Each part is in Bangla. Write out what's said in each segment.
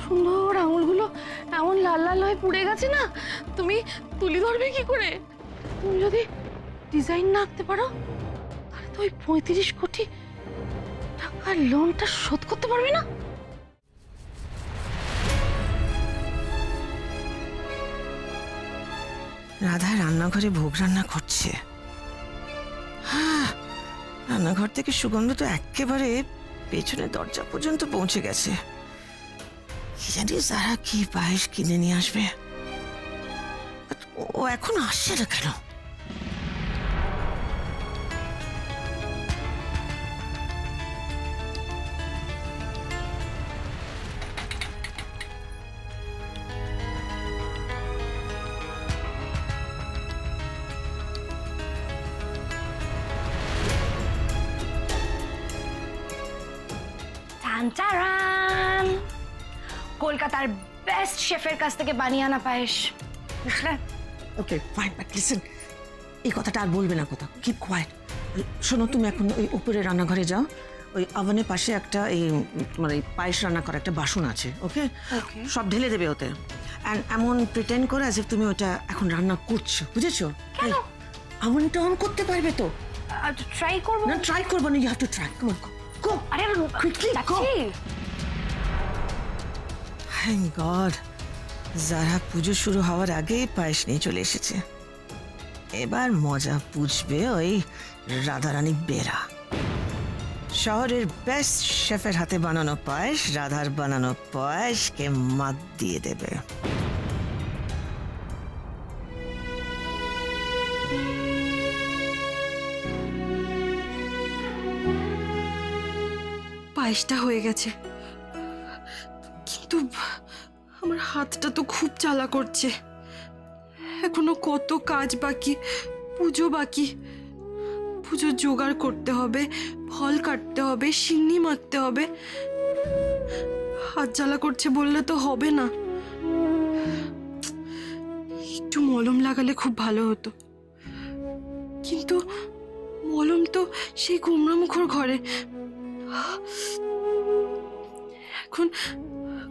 সুন্দর আঙুলগুলো এমন লাল লাল হয়ে পুড়ে গেছে না, তুমি তুলি ধরবে কি করে? তুমি যদি ডিজাইন না আঁকতে পারো তাহলে তো ওই 35 কোটি টাকার লোনটা শোধ করতে পারবে না। রাধা রান্নাঘরে ভোগ রান্না করছে। রান্নাঘর থেকে সুগন্ধ তো একেবারে পেছনের দরজা পর্যন্ত পৌঁছে গেছে। কি জানি যারা কি পায়েস কিনে নিয়ে আসবে। ও এখন আসছে না কেন? কলকাতার বেস্ট শেফের কাছ থেকে বানিয়ে আনা পায়েস, বুঝলে? ওকে ফাইন, বাট লিসেন, এই কথাটা আর বলবে না কোথাও। Keep quiet. শোনো, তুমি এখন ওই উপরে রান্নাঘরে যাও। ওই ওভেনের পাশে একটা এই মানে পায়েস রান্না করা একটা বাসন আছে, ওকে? সব ঢেলে দেবে ওতে। অ্যান্ড এমন প্রিটেন্ড করে যে তুমি ওটা এখন রান্না করছো, বুঝেছো? কেন? ওভেনটা অন করতে পারবে তো? ট্রাই করবো না, ট্রাই করবো না, you have to try. Come on, go. আরে কুইকলি গো। থ্যাংক গড, যারা পুজো শুরু হওয়ার আগেই পায়েস নিয়ে চলে এসেছে। এবার মজা বুঝবে ওই রাধারানী বেরা। শহরের বেস্ট শেফের হাতে বানানো পায়েস রাধার বানানো পায়েসকে মাত দিয়ে দেবে। পায়েসটা হয়ে গেছে, কিন্তু আমার হাতটা তো খুব জ্বালা করছে। এখনো কত কাজ বাকি, পুজো বাকি। পুজোর জোগাড় করতে হবে, ফল কাটতে হবে, সিন্নি মাখতে হবে। হাত জ্বালা করছে বললে তো হবে না। একটু মলম লাগালে খুব ভালো হতো, কিন্তু মলম তো সেই কুমড়ামুখোর ঘরে। এখন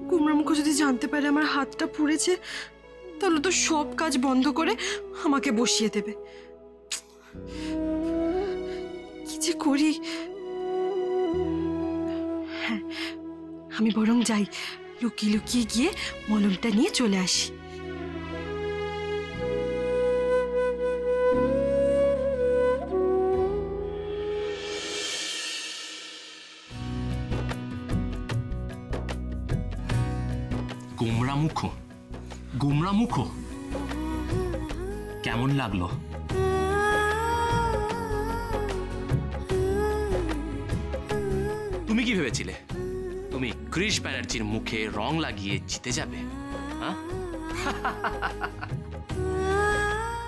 কুমড়ামুখো যদি জানতে পারে আমার হাতটা পুড়েছে, তাহলে তো সব কাজ বন্ধ করে আমাকে বসিয়ে দেবে। কি যে করি। হ্যাঁ, আমি বরং যাই, লুকিয়ে লুকিয়ে গিয়ে মলমটা নিয়ে চলে আসি। গুমরামুখো, গুমরামুখো কেমন লাগলো? তুমি কি ভেবেছিলে তুমি ক্রিশ ব্যানার্জির মুখে রং লাগিয়ে জিতে যাবে?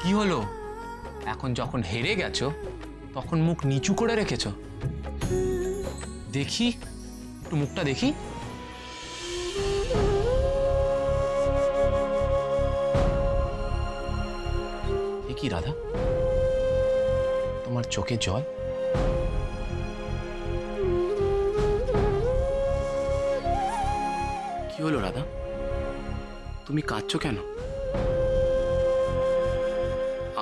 কি হলো? এখন যখন হেরে গেছো তখন মুখ নিচু করে রেখেছো। দেখি একটু মুখটা দেখি। কি রাধা, তোমার চোখে জল? কি হলো রাধা, তুমি কাঁদছো কেন?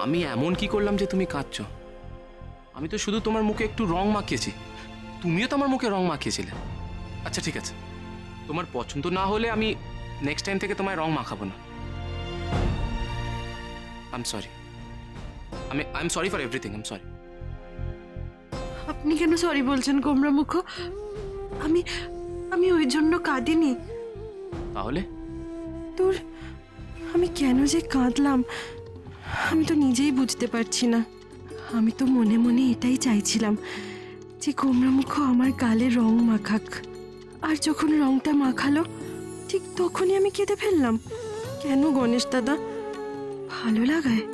আমি এমন কি করলাম যে তুমি কাঁদছো? আমি তো শুধু তোমার মুখে একটু রং মাখিয়েছি, তুমিও তো আমার মুখে রং মাখিয়েছিলে। আচ্ছা ঠিক আছে, তোমার পছন্দ না হলে আমি নেক্সট টাইম থেকে তোমায় রং মাখাবো না। I am sorry, I am sorry for everything, I am sorry. আপনি কেন সরি বলছেন কুমড়ামুখো? আমি আমি ওই জন্য কাঁদিনি। তাহলে তোর আমি কেন যে কাঁদলাম আমি তো নিজেই বুঝতে পারছি না। আমি তো মনে মনে এটাই চাইছিলাম যে কুমড়ামুখো আমার গালে রং মাখাক, আর যখন রংটা মাখালো ঠিক তখনই আমি কেঁদে ফেললাম। কেন গণেশ দাদা? ভালো লাগায়?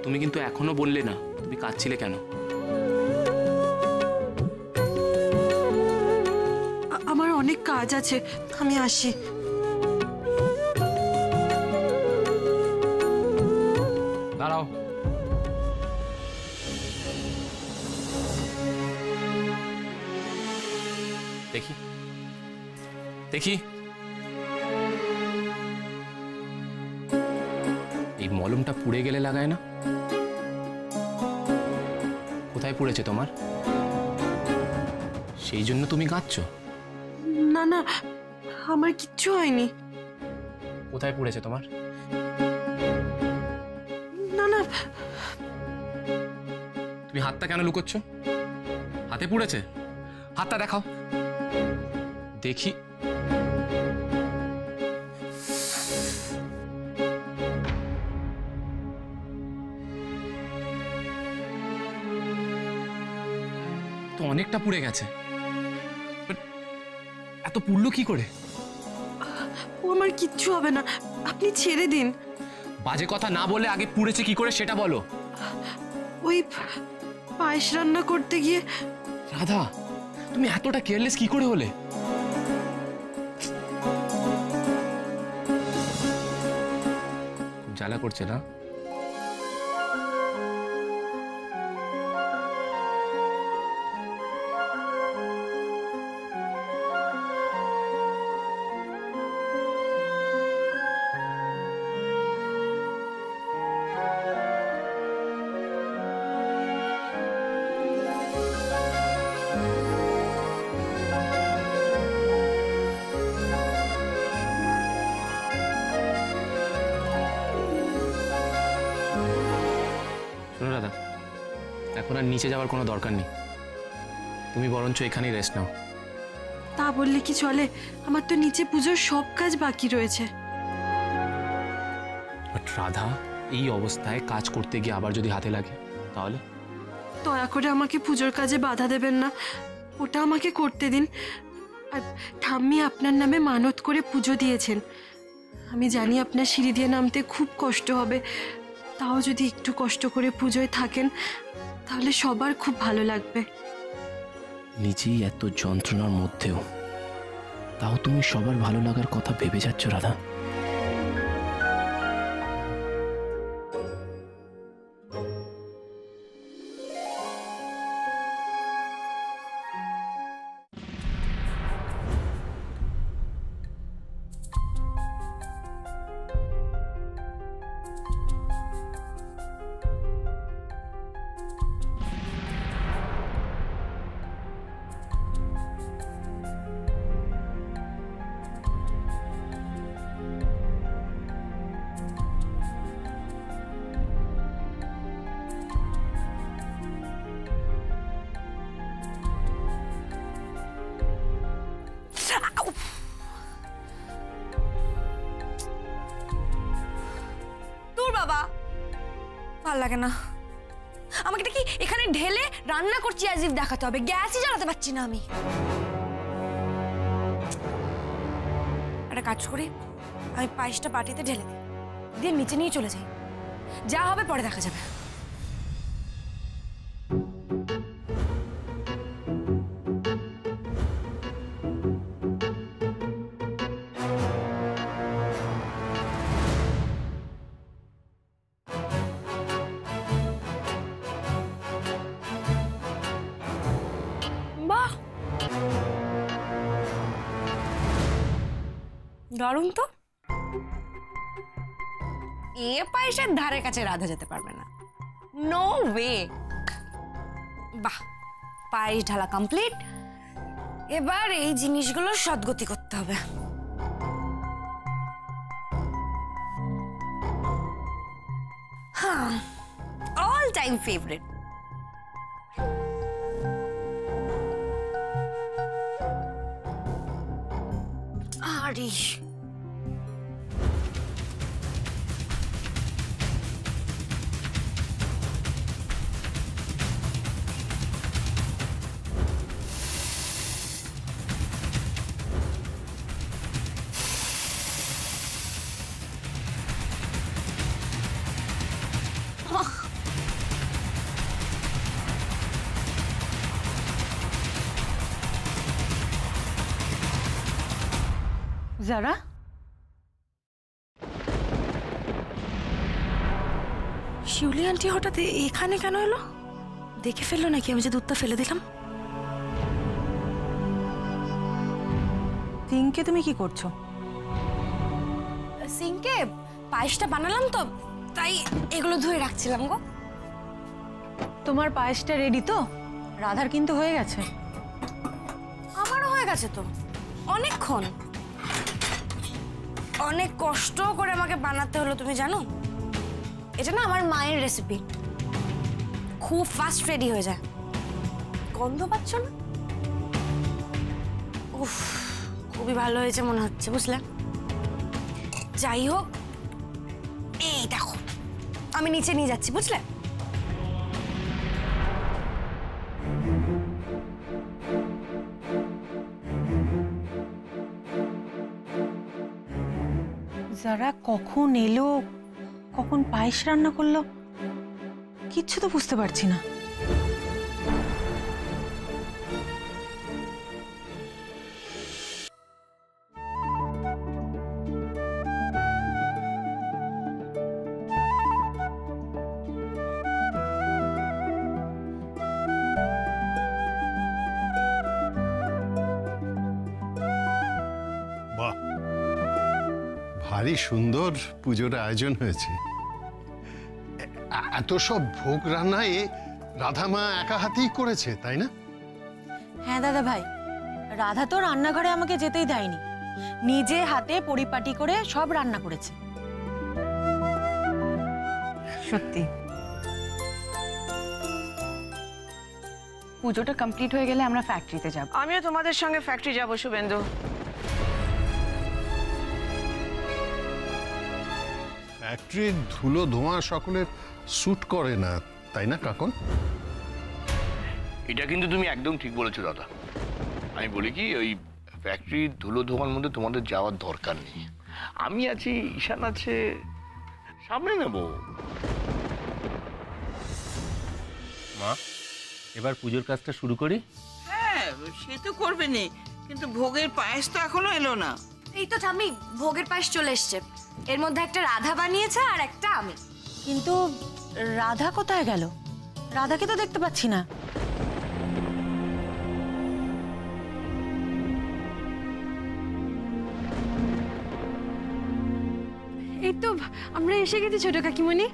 তুমি কিন্তু এখনো বললে না তুমি কাঁদছিলে কেন। আমার অনেক কাজ আছে, আমি আসি। দাঁড়াও, দেখি দেখি, এই মলমটা পুড়ে গেলে লাগায় না? কোথায় পুড়েছে তোমার? সেই জন্য তুমি কাঁদছো? না না, আমার কিচ্ছু হয়নি। কোথায় পুড়েছে তোমার? না না, তুমি হাতটা কেন লুকোচ্ছ? হাতে পুড়েছে? হাতটা দেখাও দেখি। তো অনেকটা পুড়ে গেছে, But এত পুড়লো কি করে? ও আমার কিচ্ছু হবে না, আপনি ছেড়ে দিন। বাজে কথা না বলে আগে পুড়েছে কি করে সেটা বলো। ওই পায়েস রান্না করতে গিয়ে। রাধা, তুমি এতটা কেয়ারলেস কি করে হলে? খুব জ্বালা করছে না? শোনো রাধা, এখন আর নিচে যাওয়ার কোনো দরকার নেই, তুমি বরঞ্চ এখানেই রেস্ট নাও। তা বললে কি চলে? আমার তো নিচে পুজোর সব কাজ বাকি রয়েছে। বাট রাধা, এই অবস্থায় কাজ করতে গিয়ে আবার যদি হাতে লাগে তাহলে? দয়া করে আমাকে পুজোর কাজে বাধা দেবেন না, ওটা আমাকে করতে দিন। আর ঠাম্মি আপনার নামে মানত করে পুজো দিয়েছেন। আমি জানি আপনার সিঁড়ি দিয়ে নামতে খুব কষ্ট হবে, তাও যদি একটু কষ্ট করে পুজোয় থাকেন তাহলে সবার খুব ভালো লাগবে। নিজেই এত যন্ত্রণার মধ্যেও তাও তুমি সবার ভালো লাগার কথা ভেবে যাচ্ছ রাধা। বাবা, ভাল লাগে না আমাকে। কি এখানে ঢেলে রান্না করছি আজিব দেখাতে হবে? গ্যাসই জ্বালাতে পারছি না আমি। একটা কাজ করি, আমি পায়েসটা বাটিতে ঢেলে দিই, দিয়ে নিচে নিয়ে চলে যাই, যা হবে পরে দেখা যাবে। বাহ, দারুণ তো। এ পায়েসের ধারে কাছে রাধা যেতে পারবে না, নো ওয়ে। বাহ, পায়েস ঢালা কমপ্লিট। এবার এই জিনিসগুলো সদ্গতি করতে হবে। হ্যাঁ, অল টাইম ফেভারিট। আরে যারা শিউলি আন্টি হঠাৎ এখানে কেন এলো? দেখে ফেললো নাকি আমি যে দুধটা ফেলে দিলাম? সিংকে তুমি কি করছো? সিংকে পায়েসটা বানালাম তো, তাই এগুলো ধুয়ে রাখছিলাম গো। তোমার পায়েসটা রেডি তো? রাধার কিন্তু হয়ে গেছে। আমারও হয়ে গেছে তো অনেকক্ষণ। অনেক কষ্ট করে আমাকে বানাতে হলো, তুমি জানো? এটা না আমার মায়ের রেসিপি, খুব ফাস্ট রেডি হয়ে যায়। গন্ধ পাচ্ছ না? উফ, খুবই ভালো হয়েছে মনে হচ্ছে, বুঝলে? যাই হোক, এই দেখো আমি নিচে নিয়ে যাচ্ছি, বুঝলে? যারা কখন এলো, কখন পায়েস রান্না করলো, কিচ্ছু তো বুঝতে পারছি না। বাহ, ভারী সুন্দর পুজোর আয়োজন হয়েছে। এত সব ভোগ রান্না এ রাধা মা একা হাতেই করেছে, তাই না? হ্যাঁ দাদা ভাই, রাধা তো রান্নাঘরে আমাকে যেতেই দেয়নি, নিজে হাতে পরিপাটি করে সব রান্না করেছে। সত্যি পুজোটা কমপ্লিট হয়ে গেলে আমরা ফ্যাক্টরিতে যাব। আমিও তোমাদের সঙ্গে ফ্যাক্টরি যাব শুভেন্দু। ফ্যাক্টরির ধুলো ধোঁয়া সকলের স্যুট করে না, তাই না কাকন? এটা কিন্তু তুমি একদম ঠিক বলেছো দাদা। আমি বলি কি, ওই ফ্যাক্টরির ধুলো ধোঁয়ার মধ্যে তোমাদের যাওয়ার দরকার নেই। আমি আছি, ঈশান আছে, সামনে নেব। মা, এবার পুজোর কাজটা শুরু করি। হ্যাঁ, সে তো করবে নি, কিন্তু ভোগের পায়েস তো এখনো এলো না। এই তো ঠাম্মি, ভোগের পায়েস চলে এসছে। এর মধ্যে একটা রাধা বানিয়েছে আর একটা আমি। কিন্তু রাধা কোথায় গেল? রাধাকে তো দেখতে পাচ্ছি না। এই তো আমরা এসে গেছি ছোট কাকিমণি।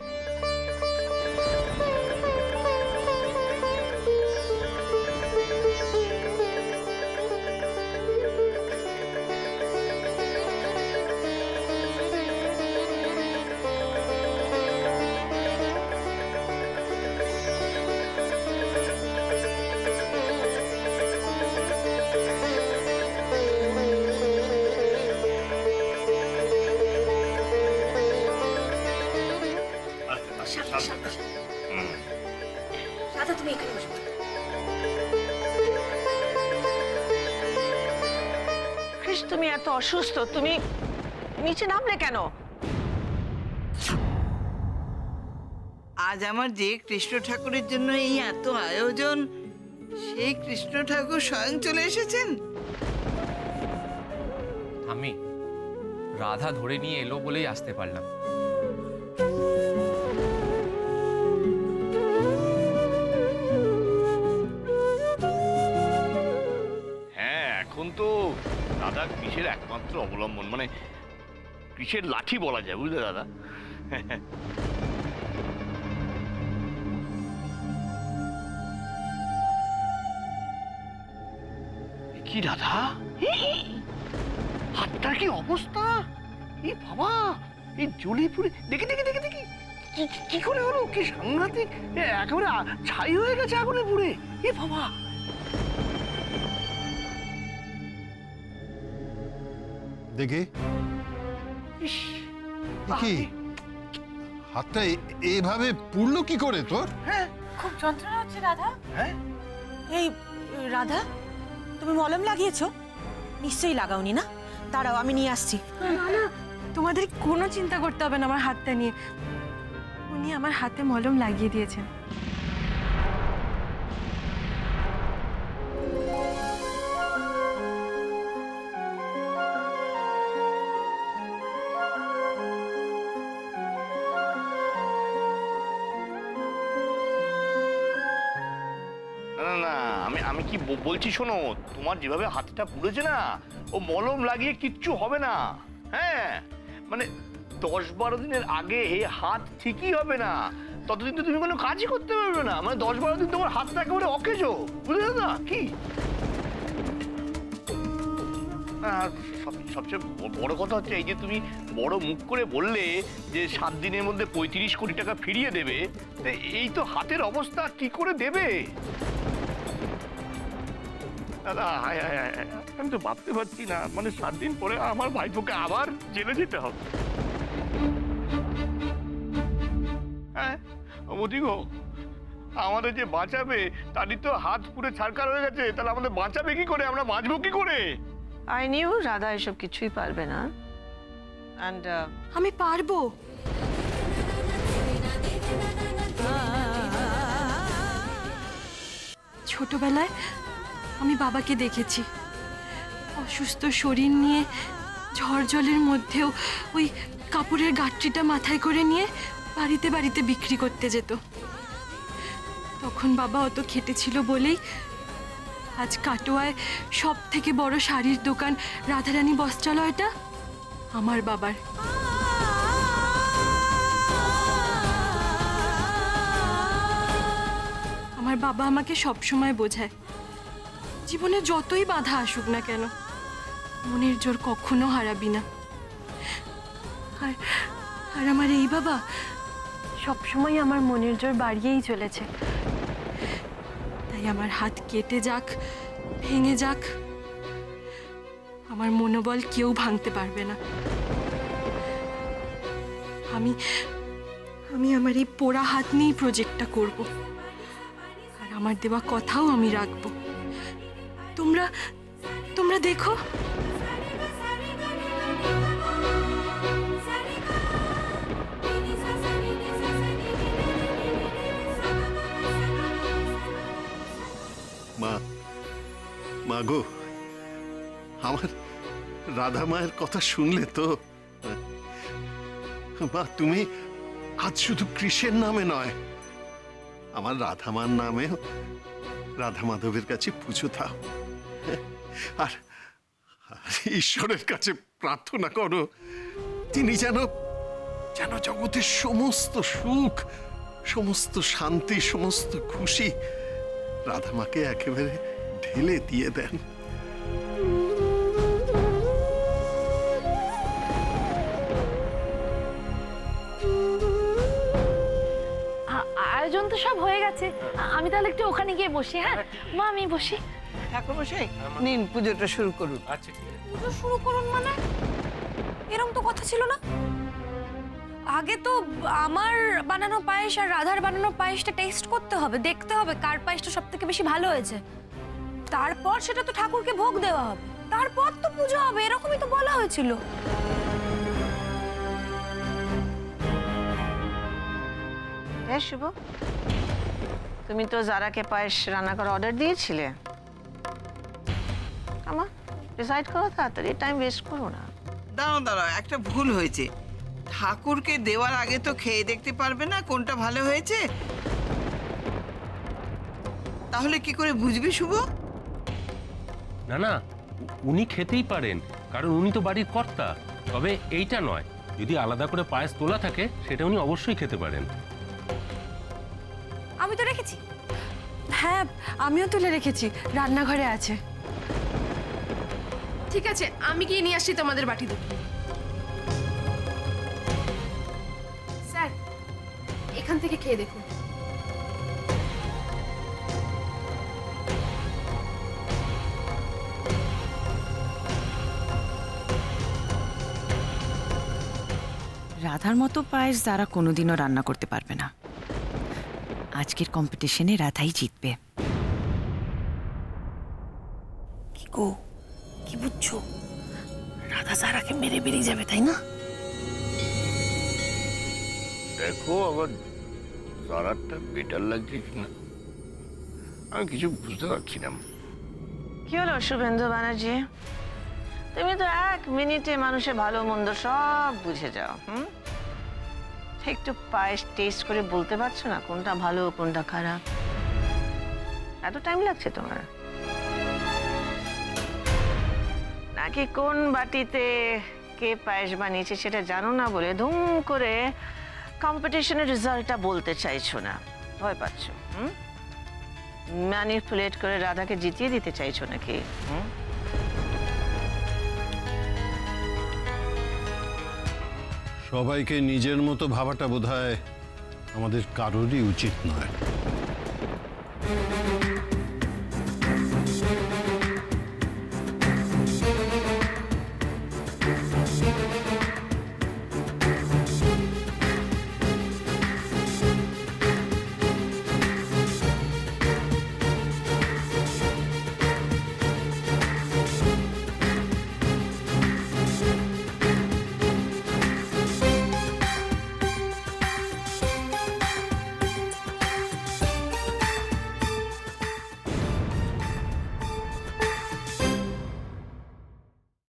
রাধা, তুমি এখানে বসো। কৃষ, তুমি এত অসুস্থ, তুমি নিচে নামলে কেন? আজ আমার যে কৃষ্ণ ঠাকুরের জন্য এই এত আয়োজন, সেই কৃষ্ণ ঠাকুর স্বয়ং চলে এসেছেন। আমি রাধা ধরে নিয়ে এলো বলেই আসতে পারলাম। হ্যাঁ, এখন তো দাদা কৃষের একমাত্র অবলম্বন, মানে কৃষের লাঠি বলা যায়, বুঝলে দাদা? কি দাদা, হাতটার কি অবস্থা! এই বাবা, এই জ্বলে পুড়ে, দেখি দেখি দেখি দেখি কি করে হলো, কি সাংঘাতিক! একেবারে ছাই হয়ে গেছে আগুনে পুড়ে। এ বাবা, দেখি কি হাতটা এভাবে পুড়লো কি করে তোর? খুব যন্ত্রণা হচ্ছে রাধা। হ্যাঁ, এই রাধা, তুমি মলম লাগিয়েছো? নিশ্চয়ই লাগাওনি না? দাঁড়াও, আমি নিয়ে আসছি। তোমাদের কোনো চিন্তা করতে হবে না আমার হাতটা নিয়ে। উনি আমার হাতে মলম লাগিয়ে দিয়েছেন। না না না, আমি কি বলছি শোনো, তোমার যেভাবে হাতটা পুড়েছে না, ও মলম লাগিয়ে কিচ্ছু হবে না। হ্যাঁ মানে 10-12 দিনের আগে এই হাত ঠিকই হবে না, ততদিন তো তুমি কোনো কাজই করতে পারবে না। মানে 10-12 দিন তোমার হাতটা একেবারে অকেজো, বুঝলে না কি? আর সবচেয়ে বড় কথা হচ্ছে এই যে তুমি বড় মুখ করে বললে যে 7 দিনের মধ্যে 35 কোটি টাকা ফিরিয়ে দেবে, এই তো হাতের অবস্থা কি করে দেবে দাদা? হায় হায় হায়, আমি তো ভাবতে পারছি না। মানে 7 দিন পরে আমার ভাইপোকে আবার জেলে যেতে হবে। হ্যাঁ মোদি গো, আমাদের যে বাঁচাবে তারই তো হাত পুরো ছারকার হয়ে গেছে, তাহলে আমাদের বাঁচাবে কি করে? আমরা বাঁচবো কি করে? আই নিউ রাধা এসব কিছুই পারবে না। আমি পারবো। ছোটবেলায় আমি বাবাকে দেখেছি অসুস্থ শরীর নিয়ে ঝড় জলের মধ্যেও ওই কাপড়ের গাঁটরিটা মাথায় করে নিয়ে বাড়িতে বাড়িতে বিক্রি করতে যেত। তখন বাবা অত খেটেছিল বলেই আজ কাটোয়ায় সব থেকে বড় শাড়ির দোকান রাধারানী বস্ত্রালয়টা আমার বাবার। আমার বাবা আমাকে সবসময় বোঝায়, জীবনে যতই বাধা আসুক না কেন মনের জোর কখনো হারাবি না। আর আমার এই বাবা সবসময় আমার মনের জোর বাড়িয়েই চলেছে। তাই আমার হাত কেটে যাক, ভেঙে যাক, আমার মনোবল কেউ ভাঙতে পারবে না। আমি আমার এই পোড়া হাত নিয়েই প্রজেক্টটা করব, আর আমার দেওয়া কথাও আমি রাখবো। তোমরা দেখো। মা গো, আমার রাধা মায়ের কথা শুনলে তো? মা তুমি আজ শুধু কৃষ্ণের নামে নয়, আমার রাধা মার নামে রাধা মাধবের কাছে পুজো দাও, আর ঈশ্বরের কাছে প্রার্থনা করো তিনি যেন জগতের সমস্ত সুখ, সমস্ত শান্তি, সমস্ত খুশি রাধা মাকে একেবারে ঢেলে দিয়ে দেন। আয়োজন তো সব হয়ে গেছে, আমি তাহলে একটু ওখানে গিয়ে বসি। হ্যাঁ মা, আমি বসি। ঠাকুর মশাই নিন পুজোটা শুরু করুন। আচ্ছা ঠিক আছে। পুজো শুরু করুন মানে? এরকম তো কথা ছিল না। আগে তো আমার বানানো পায়েস আর রাধার বানানো পায়েসটা টেস্ট করতে হবে, দেখতে হবে কার পায়েসটা সব থেকে বেশি ভালো হয়েছে। তারপর সেটা তো ঠাকুরকে ভোগ দেওয়া হবে, তারপর তো পুজো হবে, এরকমই তো বলা হয়েছিল। হ্যাঁ শুভ, তুমি তো জারাকে পায়েস রান্না করার অর্ডার দিয়েছিলে। আমা ডিসাইড করো তাড়াতাড়ি, টাইম ওয়েস্ট করো না। দাঁড়াও, একটা ভুল হয়েছে। ঠাকুরকে দেওয়ার আগে তো খেয়ে দেখতে পারবে না কোনটা ভালো হয়েছে? তাহলে কি করে বুঝবি শুভ? না না, উনি খেতেই পারেন, কারণ উনি তো বাড়ির কর্তা। তবে এইটা নয়, যদি আলাদা করে পায়েস তোলা থাকে সেটা উনি অবশ্যই খেতে পারেন। আমি তো রেখেছি। হ্যাঁ আমিও তুলে রেখেছি, রান্নাঘরে আছে। ঠিক আছে, আমি গিয়ে নিয়ে আসছি তোমাদের বাটি দুটো। স্যার এখান থেকে খেয়ে দেখুন। রাধার মতো পায়েস যারা কোনোদিনও রান্না করতে পারবে না। আজকের কম্পিটিশনে রাধাই জিতবে। কি গো, কি বুঝছো? রাধা সারাকে মেরে বেরিয়ে যাবে, তাই না? দেখো আবার সারাটা বেটার লাগছে কিনা, আমি কিছু বুঝতে পারছি না। কি হলো শুভেন্দু ব্যানার্জি, তুমি তো 1 মিনিটে মানুষের ভালো মন্দ সব বুঝে যাও। একটু পায়েস টেস্ট করে বলতে পারছো না কোনটা ভালো কোনটা খারাপ? এত টাইম লাগছে তোমার? নাকি কোন বাটিতে কে পায়েস বানিয়েছে সেটা জানো না বলে ধুম করে কম্পিটিশনের রেজাল্টটা বলতে চাইছো না, ভয় পাচ্ছ? ম্যানিপুলেট করে রাধাকে জিতিয়ে দিতে চাইছো নাকি? সবাইকে নিজের মতো ভাবাটা বোধহয় আমাদের কারোরই উচিত নয়।